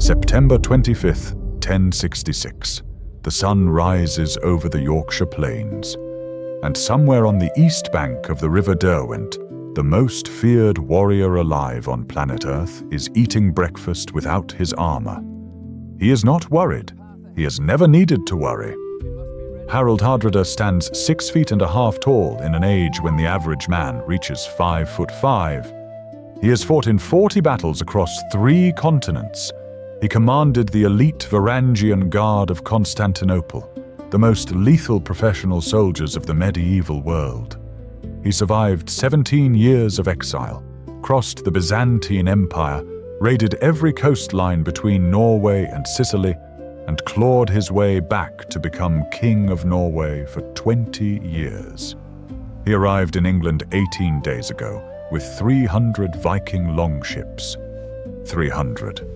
September 25th, 1066. The sun rises over the Yorkshire plains, and somewhere on the east bank of the River Derwent, the most feared warrior alive on planet Earth is eating breakfast without his armor. He is not worried. He has never needed to worry. Harald Hardrada stands 6 feet and a half tall in an age when the average man reaches 5'5". He has fought in 40 battles across 3 continents. He commanded the elite Varangian Guard of Constantinople, the most lethal professional soldiers of the medieval world. He survived 17 years of exile, crossed the Byzantine Empire, raided every coastline between Norway and Sicily, and clawed his way back to become King of Norway for 20 years. He arrived in England 18 days ago with 300 Viking longships. 300.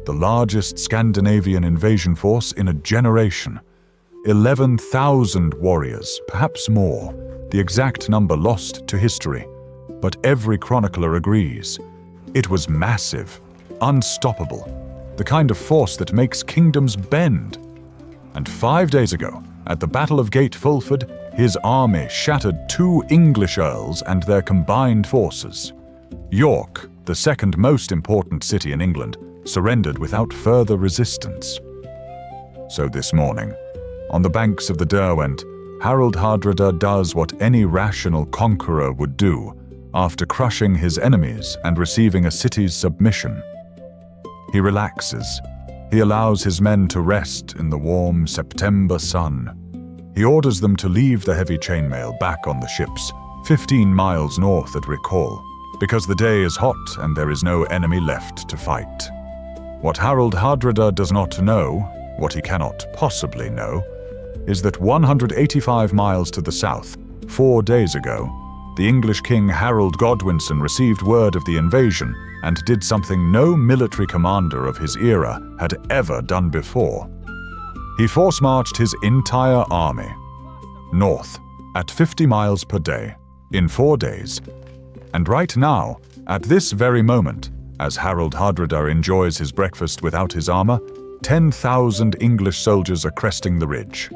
The largest Scandinavian invasion force in a generation. 11,000 warriors, perhaps more, the exact number lost to history, but every chronicler agrees. It was massive, unstoppable, the kind of force that makes kingdoms bend. And 5 days ago, at the Battle of Fulford, his army shattered 2 English earls and their combined forces. York, the second most important city in England, surrendered without further resistance. So this morning, on the banks of the Derwent, Harald Hardrada does what any rational conqueror would do after crushing his enemies and receiving a city's submission. He relaxes. He allows his men to rest in the warm September sun. He orders them to leave the heavy chainmail back on the ships, 15 miles north at Recall, because the day is hot and there is no enemy left to fight. What Harald Hardrada does not know, what he cannot possibly know, is that 185 miles to the south, 4 days ago, the English King Harold Godwinson received word of the invasion and did something no military commander of his era had ever done before. He force-marched his entire army north at 50 miles per day in 4 days. And right now, at this very moment, as Harald Hardrada enjoys his breakfast without his armor, 10,000 English soldiers are cresting the ridge.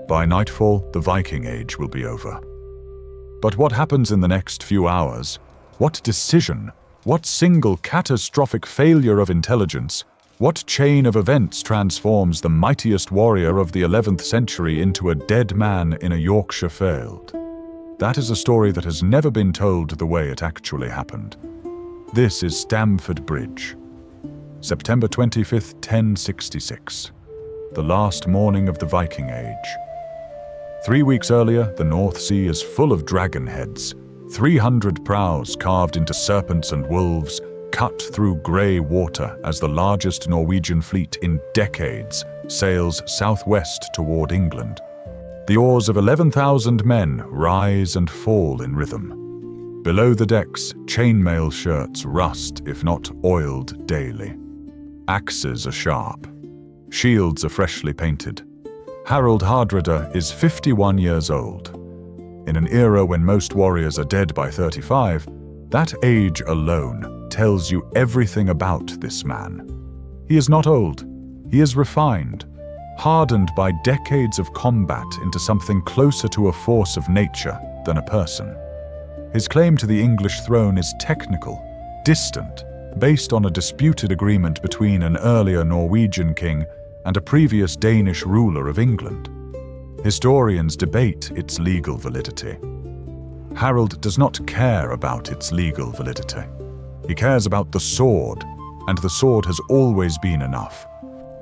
By nightfall, the Viking Age will be over. But what happens in the next few hours? What decision? What single catastrophic failure of intelligence? What chain of events transforms the mightiest warrior of the 11th century into a dead man in a Yorkshire field? That is a story that has never been told the way it actually happened. This is Stamford Bridge. September 25th, 1066. The last morning of the Viking Age. 3 weeks earlier, the North Sea is full of dragon heads. 300 prows carved into serpents and wolves cut through grey water as the largest Norwegian fleet in decades sails southwest toward England. The oars of 11,000 men rise and fall in rhythm. Below the decks, chainmail shirts rust if not oiled daily. Axes are sharp. Shields are freshly painted. Harald Hardrada is 51 years old. In an era when most warriors are dead by 35, that age alone tells you everything about this man. He is not old. He is refined, hardened by decades of combat into something closer to a force of nature than a person. His claim to the English throne is technical, distant, based on a disputed agreement between an earlier Norwegian king and a previous Danish ruler of England. Historians debate its legal validity. Harold does not care about its legal validity. He cares about the sword, and the sword has always been enough.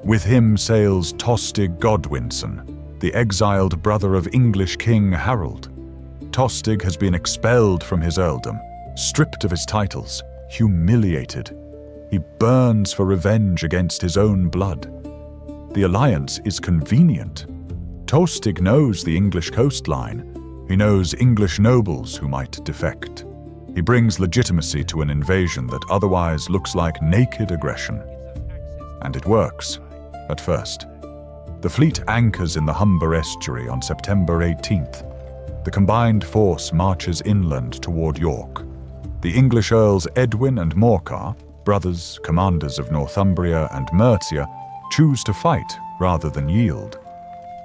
With him sails Tostig Godwinson, the exiled brother of English King Harold. Tostig has been expelled from his earldom, stripped of his titles, humiliated. He burns for revenge against his own blood. The alliance is convenient. Tostig knows the English coastline. He knows English nobles who might defect. He brings legitimacy to an invasion that otherwise looks like naked aggression. And it works, at first. The fleet anchors in the Humber estuary on September 18th. The combined force marches inland toward York. The English Earls Edwin and Morcar, brothers, commanders of Northumbria and Mercia, choose to fight rather than yield.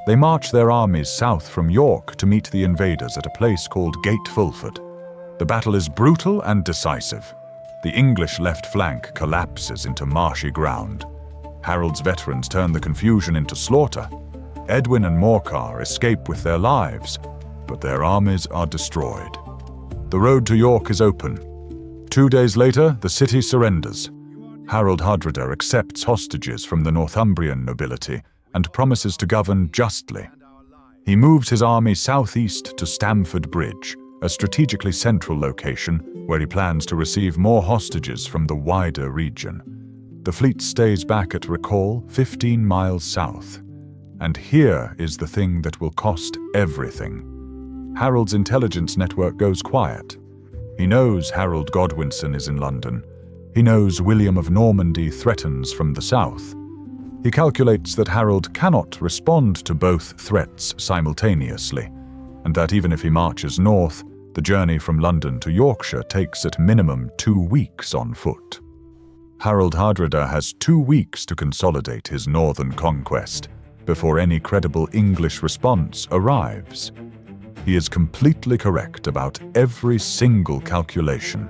They march their armies south from York to meet the invaders at a place called Gate Fulford. The battle is brutal and decisive. The English left flank collapses into marshy ground. Harold's veterans turn the confusion into slaughter. Edwin and Morcar escape with their lives, but their armies are destroyed. The road to York is open. 2 days later, the city surrenders. Harald Hardrada accepts hostages from the Northumbrian nobility and promises to govern justly. He moves his army southeast to Stamford Bridge, a strategically central location where he plans to receive more hostages from the wider region. The fleet stays back at Recall, 15 miles south. And here is the thing that will cost everything. Harold's intelligence network goes quiet. He knows Harold Godwinson is in London. He knows William of Normandy threatens from the south. He calculates that Harold cannot respond to both threats simultaneously, and that even if he marches north, the journey from London to Yorkshire takes at minimum 2 weeks on foot. Harald Hardrada has 2 weeks to consolidate his northern conquest before any credible English response arrives. He is completely correct about every single calculation.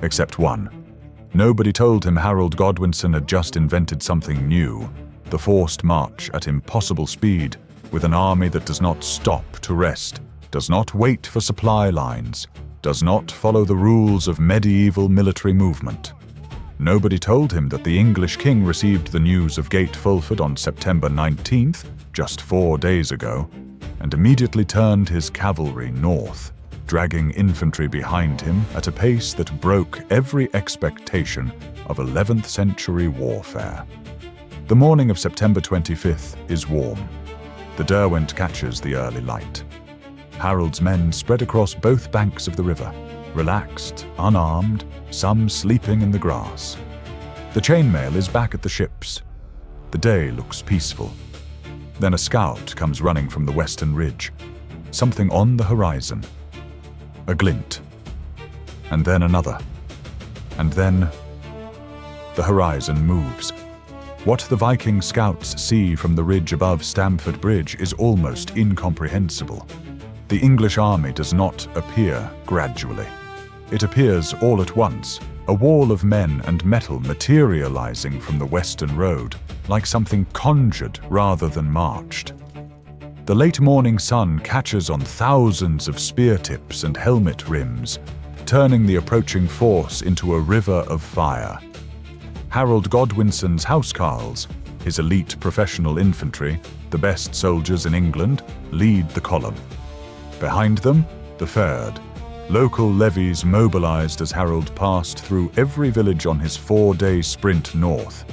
Except one. Nobody told him Harold Godwinson had just invented something new, the forced march at impossible speed, with an army that does not stop to rest, does not wait for supply lines, does not follow the rules of medieval military movement. Nobody told him that the English king received the news of Gate Fulford on September 19th, just 4 days ago, and immediately turned his cavalry north, dragging infantry behind him at a pace that broke every expectation of 11th century warfare. The morning of September 25th is warm. The Derwent catches the early light. Harold's men spread across both banks of the river, relaxed, unarmed, some sleeping in the grass. The chainmail is back at the ships. The day looks peaceful. Then a scout comes running from the western ridge. Something on the horizon. A glint. And then another. And then the horizon moves. What the Viking scouts see from the ridge above Stamford Bridge is almost incomprehensible. The English army does not appear gradually. It appears all at once, a wall of men and metal materializing from the western road, like something conjured rather than marched. The late morning sun catches on thousands of spear tips and helmet rims, turning the approaching force into a river of fire. Harold Godwinson's housecarls, his elite professional infantry, the best soldiers in England, lead the column. Behind them, the Fyrd, local levies mobilized as Harold passed through every village on his 4-day sprint north.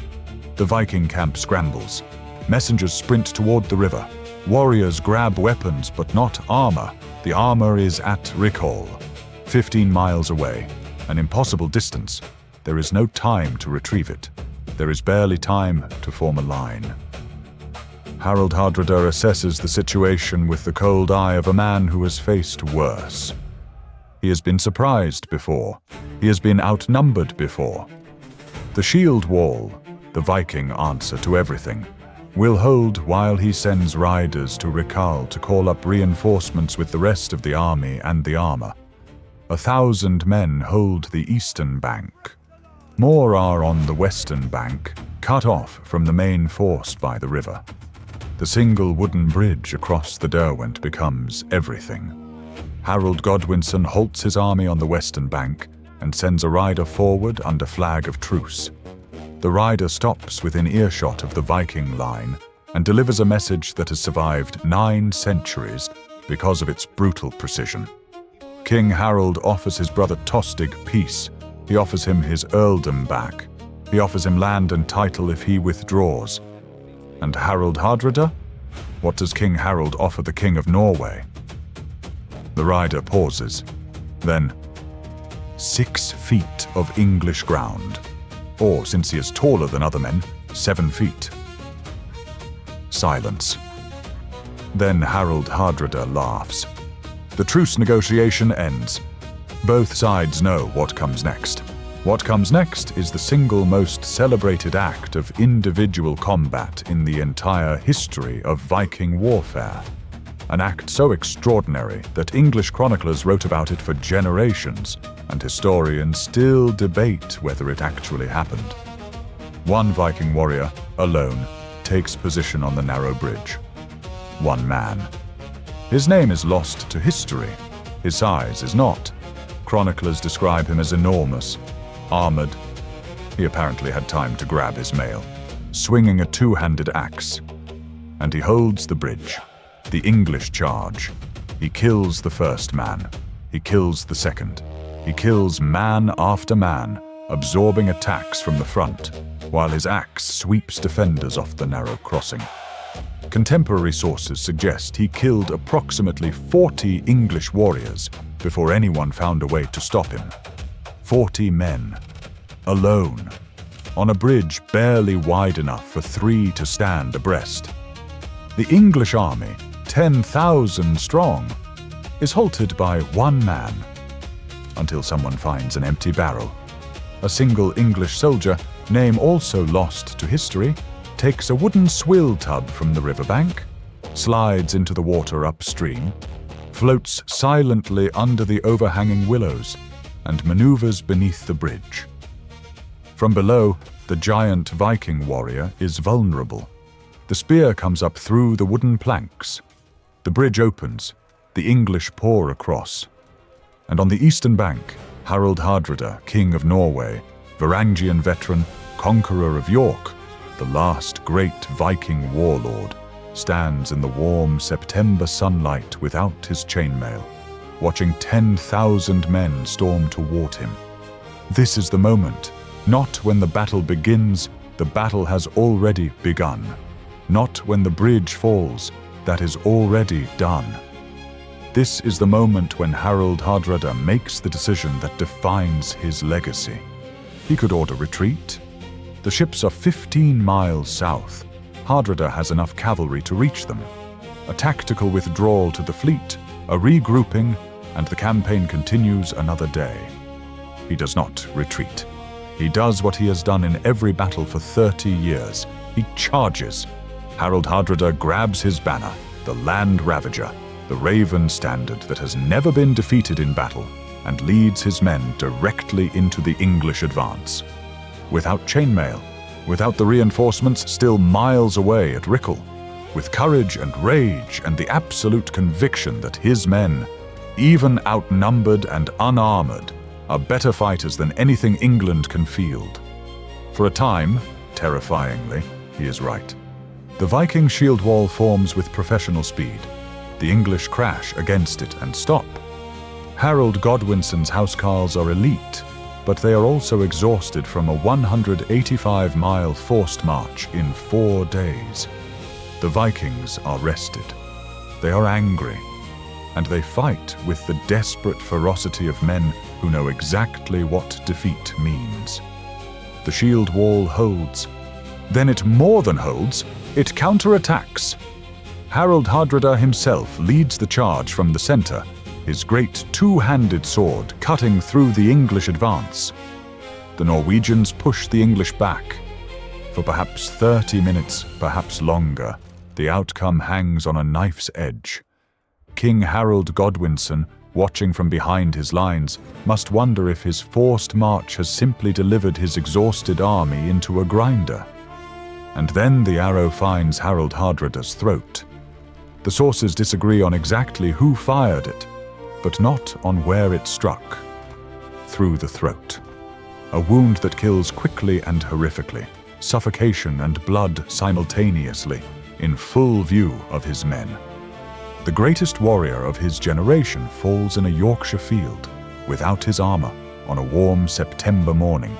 The Viking camp scrambles. Messengers sprint toward the river. Warriors grab weapons but not armor. The armor is at Recall, 15 miles away, an impossible distance. There is no time to retrieve it. There is barely time to form a line. Harald Hardrada assesses the situation with the cold eye of a man who has faced worse. He has been surprised before. He has been outnumbered before. The shield wall, the Viking answer to everything, will hold while he sends riders to Recall to call up reinforcements with the rest of the army and the armor. 1,000 men hold the eastern bank. More are on the western bank, cut off from the main force by the river. The single wooden bridge across the Derwent becomes everything. Harold Godwinson halts his army on the western bank and sends a rider forward under flag of truce. The rider stops within earshot of the Viking line and delivers a message that has survived 9 centuries because of its brutal precision. King Harold offers his brother Tostig peace. He offers him his earldom back. He offers him land and title if he withdraws. And Harald Hardrada? What does King Harold offer the King of Norway? The rider pauses. Then, 6 feet of English ground. Or, since he is taller than other men, 7 feet. Silence. Then Harald Hardrada laughs. The truce negotiation ends. Both sides know what comes next. What comes next is the single most celebrated act of individual combat in the entire history of Viking warfare. An act so extraordinary that English chroniclers wrote about it for generations, and historians still debate whether it actually happened. One Viking warrior, alone, takes position on the narrow bridge. One man. His name is lost to history. His size is not. Chroniclers describe him as enormous, armored. He apparently had time to grab his mail, swinging a two-handed axe. And he holds the bridge. The English charge. He kills the first man. He kills the second. He kills man after man, absorbing attacks from the front, while his axe sweeps defenders off the narrow crossing. Contemporary sources suggest he killed approximately 40 English warriors before anyone found a way to stop him. 40 men, alone, on a bridge barely wide enough for 3 to stand abreast. The English army, 10,000 strong, is halted by one man, until someone finds an empty barrel. A single English soldier, name also lost to history, takes a wooden swill tub from the riverbank, slides into the water upstream, floats silently under the overhanging willows, and maneuvers beneath the bridge. From below, the giant Viking warrior is vulnerable. The spear comes up through the wooden planks. The bridge opens, the English pour across, and on the eastern bank, Harald Hardrada, King of Norway, Varangian veteran, conqueror of York, the last great Viking warlord, stands in the warm September sunlight without his chainmail, watching 10,000 men storm toward him. This is the moment. Not when the battle begins, the battle has already begun. Not when the bridge falls, that is already done. This is the moment when Harald Hardrada makes the decision that defines his legacy. He could order retreat. The ships are 15 miles south. Hardrada has enough cavalry to reach them. A tactical withdrawal to the fleet, a regrouping, and the campaign continues another day. He does not retreat. He does what he has done in every battle for 30 years. He charges. Harald Hardrada grabs his banner, the Land Ravager, the Raven standard that has never been defeated in battle, and leads his men directly into the English advance. Without chainmail, without the reinforcements still miles away at Rickle, with courage and rage and the absolute conviction that his men, even outnumbered and unarmored, are better fighters than anything England can field. For a time, terrifyingly, he is right. The Viking shield wall forms with professional speed. The English crash against it and stop. Harold Godwinson's housecarls are elite, but they are also exhausted from a 185-mile forced march in 4 days. The Vikings are rested. They are angry, and they fight with the desperate ferocity of men who know exactly what defeat means. The shield wall holds. Then it more than holds, it counterattacks. Harald Hardrada himself leads the charge from the center, his great two-handed sword cutting through the English advance. The Norwegians push the English back. For perhaps 30 minutes, perhaps longer, the outcome hangs on a knife's edge. King Harold Godwinson, watching from behind his lines, must wonder if his forced march has simply delivered his exhausted army into a grinder. And then the arrow finds Harald Hardrada's throat. The sources disagree on exactly who fired it, but not on where it struck. Through the throat. A wound that kills quickly and horrifically, suffocation and blood simultaneously, in full view of his men. The greatest warrior of his generation falls in a Yorkshire field, without his armor, on a warm September morning,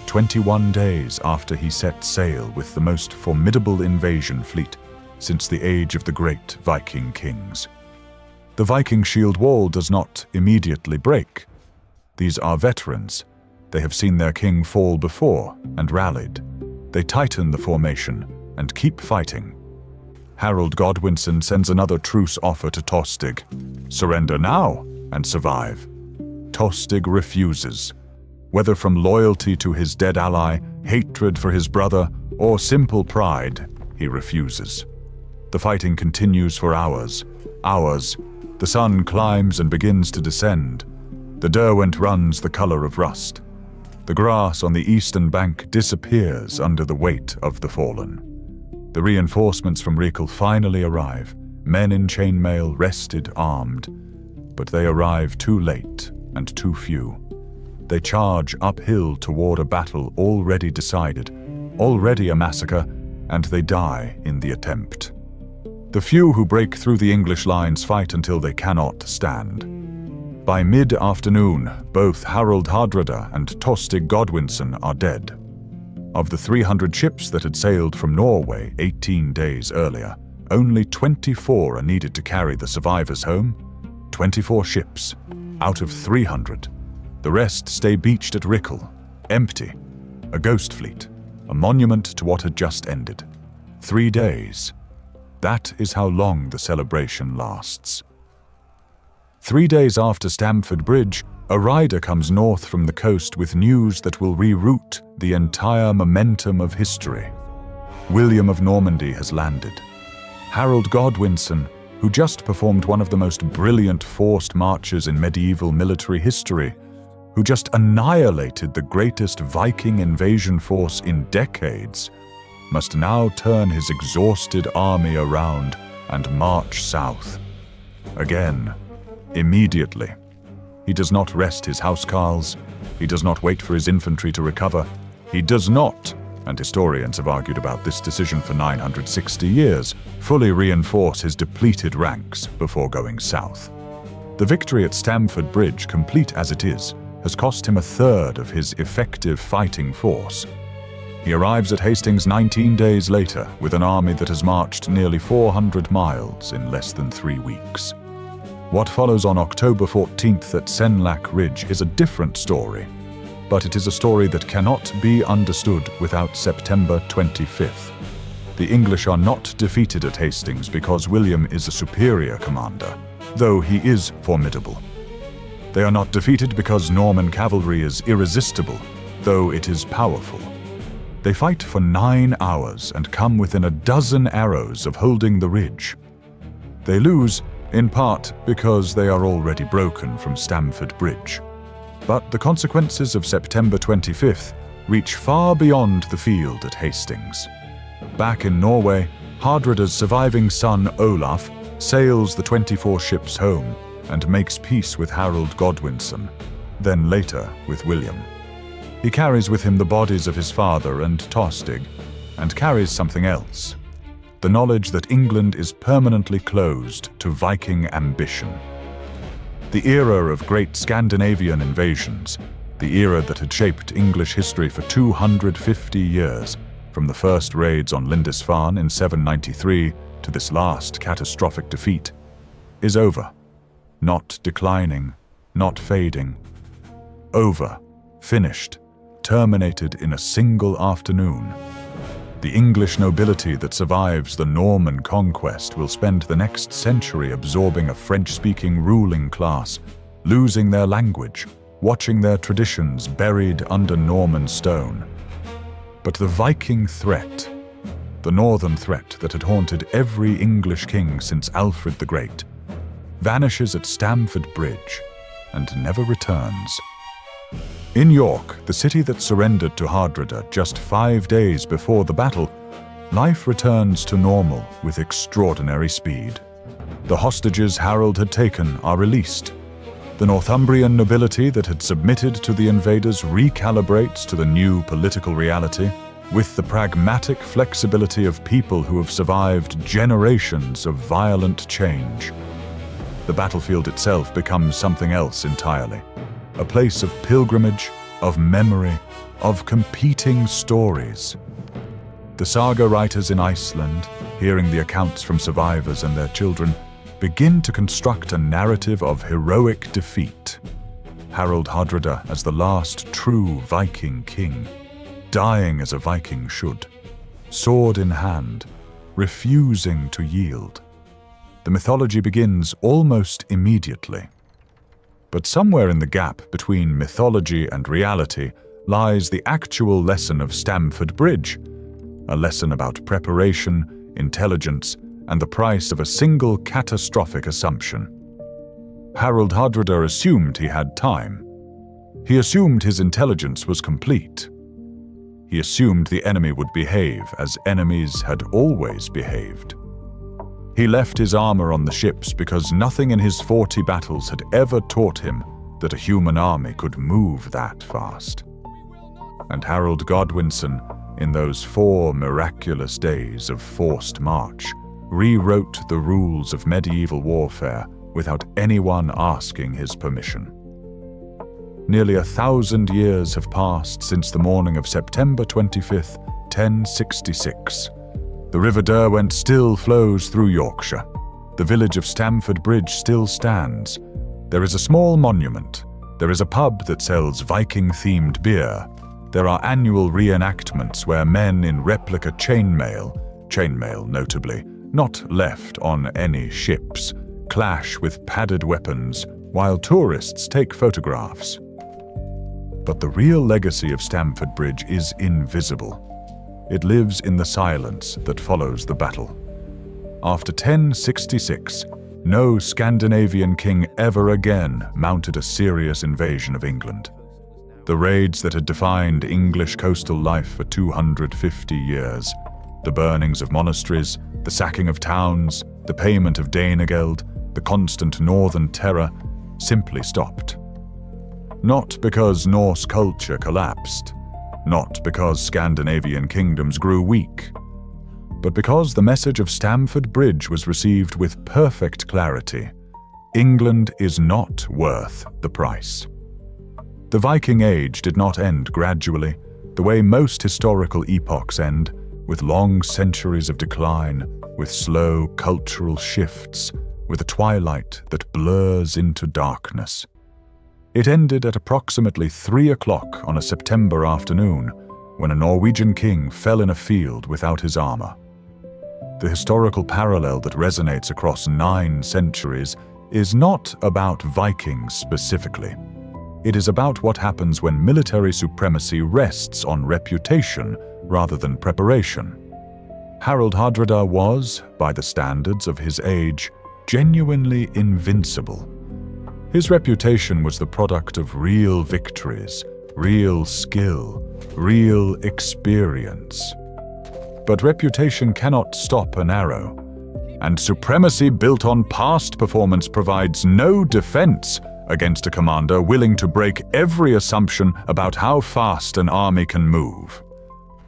21 days after he set sail with the most formidable invasion fleet since the age of the great Viking kings. The Viking shield wall does not immediately break. These are veterans. They have seen their king fall before and rallied. They tighten the formation and keep fighting. Harold Godwinson sends another truce offer to Tostig. Surrender now and survive. Tostig refuses. Whether from loyalty to his dead ally, hatred for his brother, or simple pride, he refuses. The fighting continues for hours. The sun climbs and begins to descend. The Derwent runs the color of rust. The grass on the eastern bank disappears under the weight of the fallen. The reinforcements from Rekel finally arrive, men in chainmail, rested, armed. But they arrive too late and too few. They charge uphill toward a battle already decided, already a massacre, and they die in the attempt. The few who break through the English lines fight until they cannot stand. By mid-afternoon, both Harald Hardrada and Tostig Godwinson are dead. Of the 300 ships that had sailed from Norway 18 days earlier, only 24 are needed to carry the survivors home. 24 ships, out of 300. The rest stay beached at Rekel, empty, a ghost fleet, a monument to what had just ended. 3 days. That is how long the celebration lasts. 3 days after Stamford Bridge, a rider comes north from the coast with news that will reroute the entire momentum of history. William of Normandy has landed. Harold Godwinson, who just performed one of the most brilliant forced marches in medieval military history, who just annihilated the greatest Viking invasion force in decades, must now turn his exhausted army around and march south. Again, immediately. He does not rest his housecarls. He does not wait for his infantry to recover. He does not, and historians have argued about this decision for 960 years, fully reinforce his depleted ranks before going south. The victory at Stamford Bridge, complete as it is, has cost him a third of his effective fighting force. He arrives at Hastings 19 days later with an army that has marched nearly 400 miles in less than 3 weeks. What follows on October 14th at Senlac Ridge is a different story, but it is a story that cannot be understood without September 25th. The English are not defeated at Hastings because William is a superior commander, though he is formidable. They are not defeated because Norman cavalry is irresistible, though it is powerful. They fight for 9 hours and come within a dozen arrows of holding the ridge. They lose, in part because they are already broken from Stamford Bridge. But the consequences of September 25th reach far beyond the field at Hastings. Back in Norway, Hardrada's surviving son Olaf sails the 24 ships home and makes peace with Harold Godwinson, then later with William. He carries with him the bodies of his father and Tostig, and carries something else: the knowledge that England is permanently closed to Viking ambition. The era of great Scandinavian invasions, the era that had shaped English history for 250 years, from the first raids on Lindisfarne in 793 to this last catastrophic defeat, is over. Not declining, not fading. Over, finished, terminated in a single afternoon. The English nobility that survives the Norman conquest will spend the next century absorbing a French-speaking ruling class, losing their language, watching their traditions buried under Norman stone. But the Viking threat, the northern threat that had haunted every English king since Alfred the Great, vanishes at Stamford Bridge and never returns. In York, the city that surrendered to Hardrada just 5 days before the battle, life returns to normal with extraordinary speed. The hostages Harold had taken are released. The Northumbrian nobility that had submitted to the invaders recalibrates to the new political reality with the pragmatic flexibility of people who have survived generations of violent change. The battlefield itself becomes something else entirely. A place of pilgrimage, of memory, of competing stories. The saga writers in Iceland, hearing the accounts from survivors and their children, begin to construct a narrative of heroic defeat. Harald Hardrada as the last true Viking king, dying as a Viking should, sword in hand, refusing to yield. The mythology begins almost immediately. But somewhere in the gap between mythology and reality lies the actual lesson of Stamford Bridge, a lesson about preparation, intelligence, and the price of a single catastrophic assumption. Harald Hardrada assumed he had time. He assumed his intelligence was complete. He assumed the enemy would behave as enemies had always behaved. He left his armor on the ships because nothing in his 40 battles had ever taught him that a human army could move that fast. And Harold Godwinson, in those 4 miraculous days of forced march, rewrote the rules of medieval warfare without anyone asking his permission. Nearly 1,000 years have passed since the morning of September 25th, 1066. The River Derwent still flows through Yorkshire. The village of Stamford Bridge still stands. There is a small monument. There is a pub that sells Viking-themed beer. There are annual reenactments where men in replica chainmail notably, not left on any ships, clash with padded weapons while tourists take photographs. But the real legacy of Stamford Bridge is invisible. It lives in the silence that follows the battle. After 1066, no Scandinavian king ever again mounted a serious invasion of England. The raids that had defined English coastal life for 250 years, the burnings of monasteries, the sacking of towns, the payment of Danegeld, the constant northern terror, simply stopped. Not because Norse culture collapsed, not because Scandinavian kingdoms grew weak, but because the message of Stamford Bridge was received with perfect clarity. England is not worth the price. The Viking Age did not end gradually, the way most historical epochs end, with long centuries of decline, with slow cultural shifts, with a twilight that blurs into darkness. It ended at approximately 3 o'clock on a September afternoon, when a Norwegian king fell in a field without his armor. The historical parallel that resonates across 9 centuries is not about Vikings specifically. It is about what happens when military supremacy rests on reputation rather than preparation. Harald Hardrada was, by the standards of his age, genuinely invincible. His reputation was the product of real victories, real skill, real experience. But reputation cannot stop an arrow, and supremacy built on past performance provides no defense against a commander willing to break every assumption about how fast an army can move.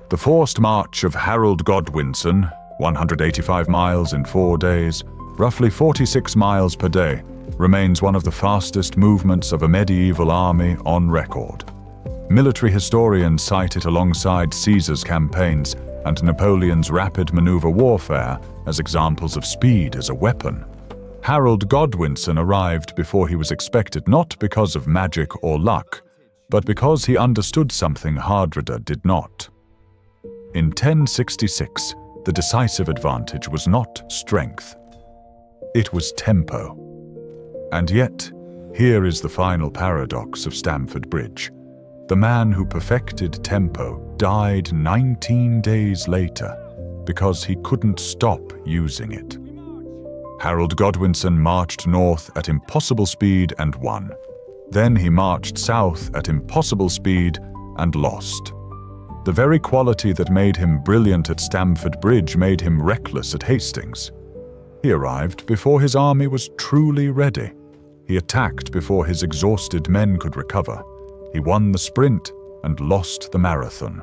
The forced march of Harold Godwinson, 185 miles in 4 days, roughly 46 miles per day, remains one of the fastest movements of a medieval army on record. Military historians cite it alongside Caesar's campaigns and Napoleon's rapid maneuver warfare as examples of speed as a weapon. Harold Godwinson arrived before he was expected, not because of magic or luck, but because he understood something Hardrada did not. In 1066, the decisive advantage was not strength. It was tempo. And yet, here is the final paradox of Stamford Bridge. The man who perfected tempo died 19 days later because he couldn't stop using it. Harold Godwinson marched north at impossible speed and won. Then he marched south at impossible speed and lost. The very quality that made him brilliant at Stamford Bridge made him reckless at Hastings. He arrived before his army was truly ready. He attacked before his exhausted men could recover. He won the sprint and lost the marathon.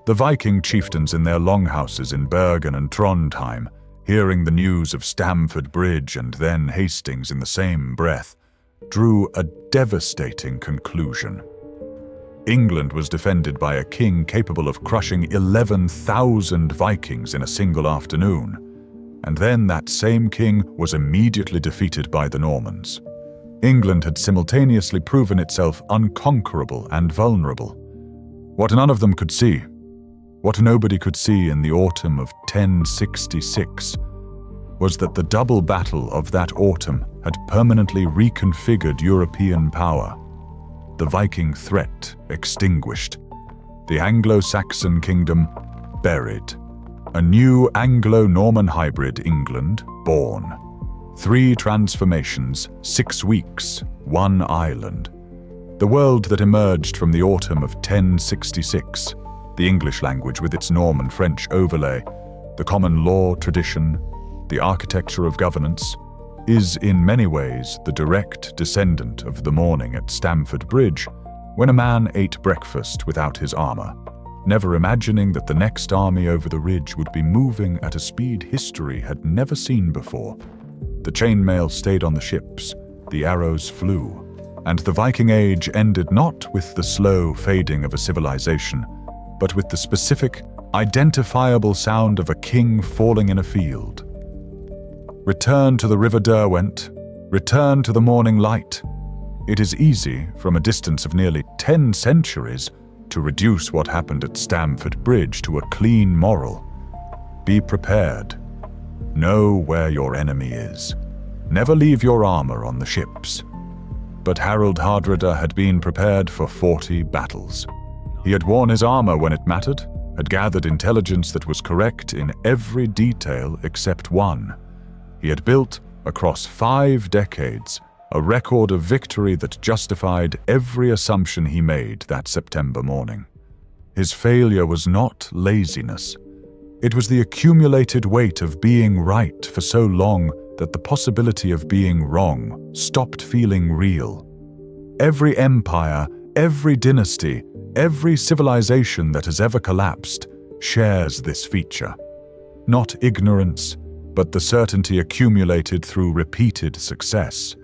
The Viking chieftains in their longhouses in Bergen and Trondheim, hearing the news of Stamford Bridge and then Hastings in the same breath, drew a devastating conclusion. England was defended by a king capable of crushing 11,000 Vikings in a single afternoon. And then that same king was immediately defeated by the Normans. England had simultaneously proven itself unconquerable and vulnerable. What none of them could see, what nobody could see in the autumn of 1066, was that the double battle of that autumn had permanently reconfigured European power. The Viking threat extinguished. The Anglo-Saxon kingdom buried. A new Anglo-Norman hybrid England born. 3 transformations, 6 weeks, 1 island. The world that emerged from the autumn of 1066, the English language with its Norman French overlay, the common law tradition, the architecture of governance, is in many ways the direct descendant of the morning at Stamford Bridge, when a man ate breakfast without his armor, never imagining that the next army over the ridge would be moving at a speed history had never seen before. The chainmail stayed on the ships, the arrows flew, and the Viking Age ended not with the slow fading of a civilization, but with the specific, identifiable sound of a king falling in a field. Return to the River Derwent, return to the morning light. It is easy, from a distance of nearly 10 centuries, to reduce what happened at Stamford Bridge to a clean moral. Be prepared. Know where your enemy is. Never leave your armor on the ships. But Harald Hardrada had been prepared for 40 battles. He had worn his armor when it mattered, had gathered intelligence that was correct in every detail except one. He had built, across 5 decades, a record of victory that justified every assumption he made that September morning. His failure was not laziness. It was the accumulated weight of being right for so long that the possibility of being wrong stopped feeling real. Every empire, every dynasty, every civilization that has ever collapsed shares this feature. Not ignorance, but the certainty accumulated through repeated success.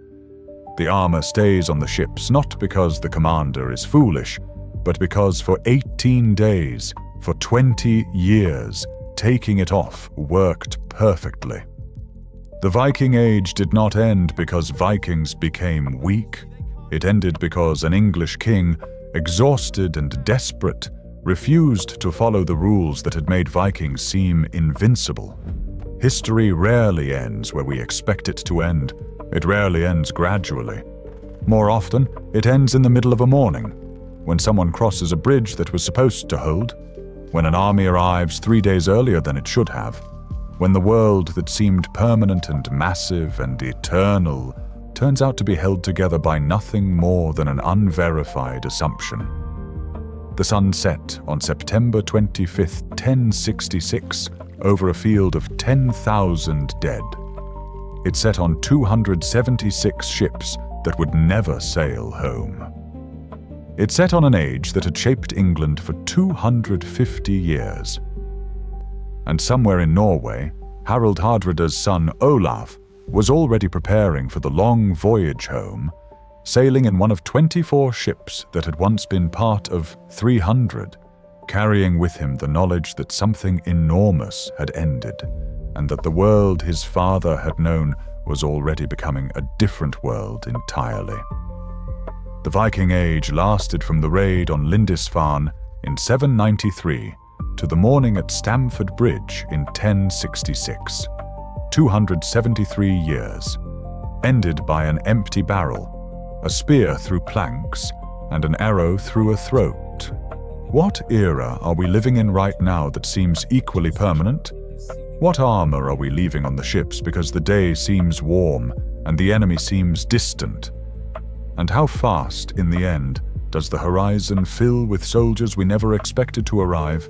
The armor stays on the ships not because the commander is foolish, but because for 18 days, for 20 years, taking it off worked perfectly. The Viking Age did not end because Vikings became weak. It ended because an English king, exhausted and desperate, refused to follow the rules that had made Vikings seem invincible. History rarely ends where we expect it to end. It rarely ends gradually. More often, it ends in the middle of a morning, when someone crosses a bridge that was supposed to hold, when an army arrives 3 days earlier than it should have, when the world that seemed permanent and massive and eternal turns out to be held together by nothing more than an unverified assumption. The sun set on September 25, 1066, over a field of 10,000 dead. It set on 276 ships that would never sail home. It set on an age that had shaped England for 250 years. And somewhere in Norway, Harald Hardrada's son Olaf was already preparing for the long voyage home, sailing in one of 24 ships that had once been part of 300, carrying with him the knowledge that something enormous had ended, and that the world his father had known was already becoming a different world entirely. The Viking Age lasted from the raid on Lindisfarne in 793 to the morning at Stamford Bridge in 1066. 273 years, ended by an empty barrel, a spear through planks, and an arrow through a throat. What era are we living in right now that seems equally permanent? What armor are we leaving on the ships because the day seems warm and the enemy seems distant? And how fast, in the end, does the horizon fill with soldiers we never expected to arrive?